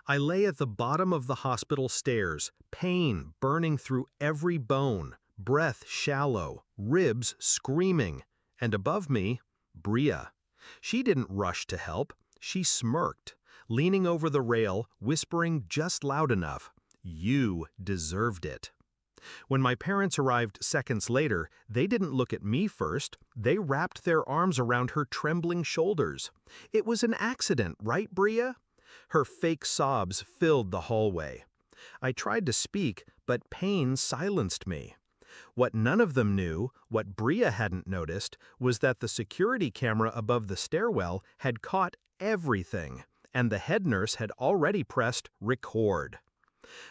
I lay at the bottom of the hospital stairs, pain burning through every bone, breath shallow, ribs screaming, and above me, Bria. She didn't rush to help. She smirked, leaning over the rail, whispering just loud enough, "You deserved it." When my parents arrived seconds later, they didn't look at me first. They wrapped their arms around her trembling shoulders. "It was an accident, right, Bria?" Her fake sobs filled the hallway. I tried to speak, but pain silenced me. What none of them knew, what Bria hadn't noticed, was that the security camera above the stairwell had caught everything, and the head nurse had already pressed record.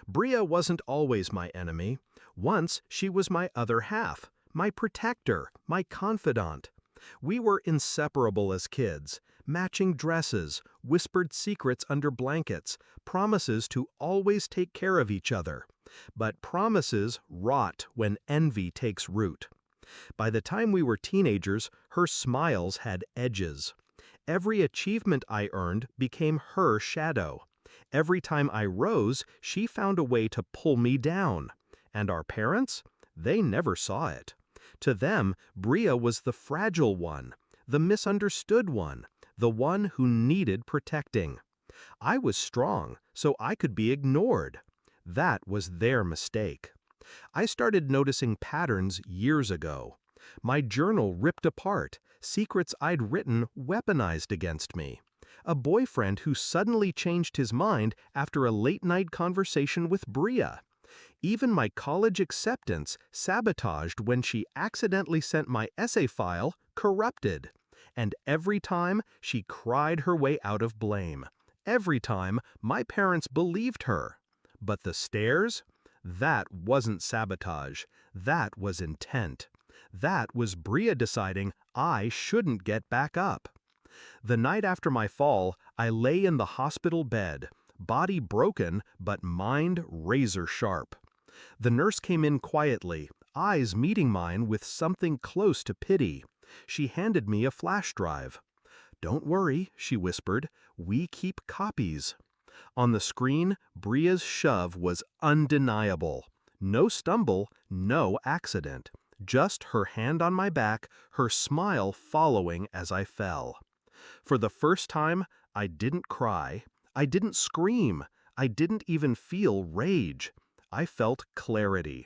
Bria wasn't always my enemy. Once she was my other half, my protector, my confidant. We were inseparable as kids, matching dresses, whispered secrets under blankets, promises to always take care of each other. But promises rot when envy takes root. By the time we were teenagers, her smiles had edges. Every achievement I earned became her shadow. Every time I rose, she found a way to pull me down. And our parents? They never saw it. To them, Bria was the fragile one, the misunderstood one, the one who needed protecting. I was strong, so I could be ignored. That was their mistake. I started noticing patterns years ago. My journal ripped apart, secrets I'd written weaponized against me. A boyfriend who suddenly changed his mind after a late-night conversation with Bria. Even my college acceptance sabotaged when she accidentally sent my essay file corrupted. And every time she cried her way out of blame. Every time my parents believed her. But the stairs? That wasn't sabotage. That was intent. That was Bria deciding I shouldn't get back up. The night after my fall, I lay in the hospital bed, body broken but mind razor sharp. The nurse came in quietly, eyes meeting mine with something close to pity. She handed me a flash drive. "Don't worry," she whispered, "we keep copies." On the screen, Bria's shove was undeniable. No stumble, no accident. Just her hand on my back, her smile following as I fell. For the first time, I didn't cry. I didn't scream. I didn't even feel rage. I felt clarity.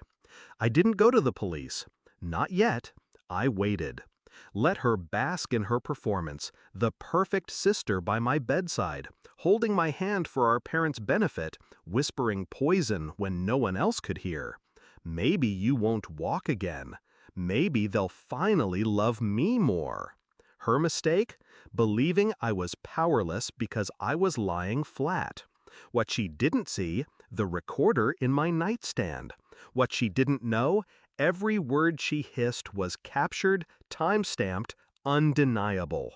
I didn't go to the police. Not yet. I waited. Let her bask in her performance, the perfect sister by my bedside, holding my hand for our parents' benefit, whispering poison when no one else could hear. Maybe you won't walk again. Maybe they'll finally love me more. Her mistake? Believing I was powerless because I was lying flat. What she didn't see, the recorder in my nightstand. What she didn't know, every word she hissed was captured, time-stamped, undeniable.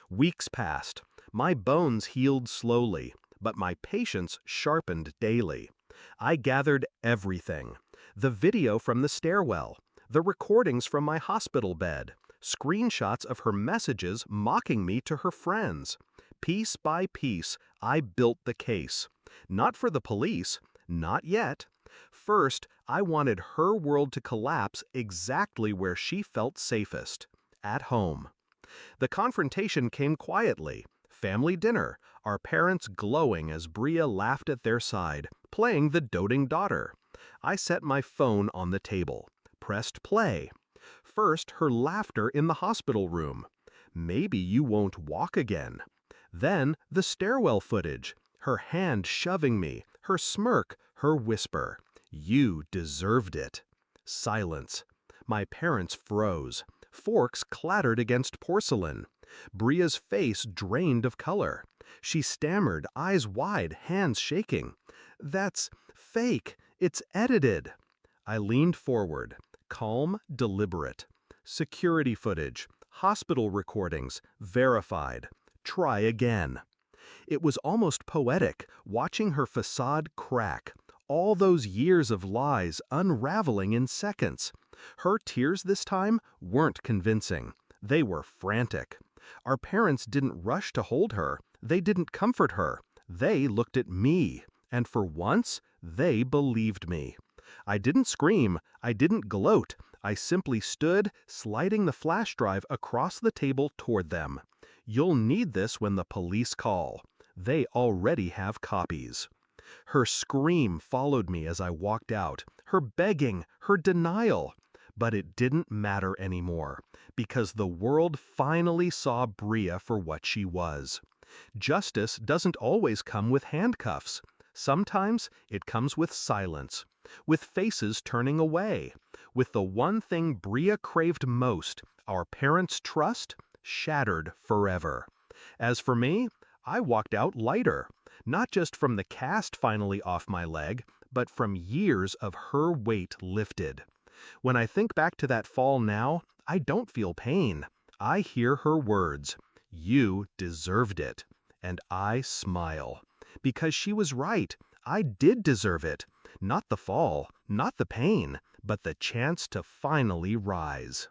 Weeks passed. My bones healed slowly, but my patience sharpened daily. I gathered everything. The video from the stairwell, the recordings from my hospital bed, screenshots of her messages mocking me to her friends. Piece by piece, I built the case. Not for the police, not yet. First, I wanted her world to collapse exactly where she felt safest, at home. The confrontation came quietly. Family dinner, our parents glowing as Bria laughed at their side, playing the doting daughter. I set my phone on the table, pressed play. First, her laughter in the hospital room. "Maybe you won't walk again." Then, the stairwell footage, her hand shoving me, her smirk, her whisper. "You deserved it." Silence. My parents froze. Forks clattered against porcelain. Bria's face drained of color. She stammered, eyes wide, hands shaking. "That's fake. It's edited." I leaned forward, calm, deliberate. Security footage, hospital recordings, verified. Try again. It was almost poetic, watching her facade crack. All those years of lies unraveling in seconds. Her tears this time weren't convincing. They were frantic. Our parents didn't rush to hold her. They didn't comfort her. They looked at me, and for once, they believed me. I didn't scream, I didn't gloat, I simply stood, sliding the flash drive across the table toward them. You'll need this when the police call. They already have copies. Her scream followed me as I walked out, her begging, her denial. But it didn't matter anymore, because the world finally saw Bria for what she was. Justice doesn't always come with handcuffs. Sometimes it comes with silence, with faces turning away, with the one thing Bria craved most, our parents' trust, shattered forever. As for me, I walked out lighter, not just from the cast finally off my leg, but from years of her weight lifted. When I think back to that fall now, I don't feel pain. I hear her words, "You deserved it." And I smile. Because she was right. I did deserve it. Not the fall, not the pain, but the chance to finally rise.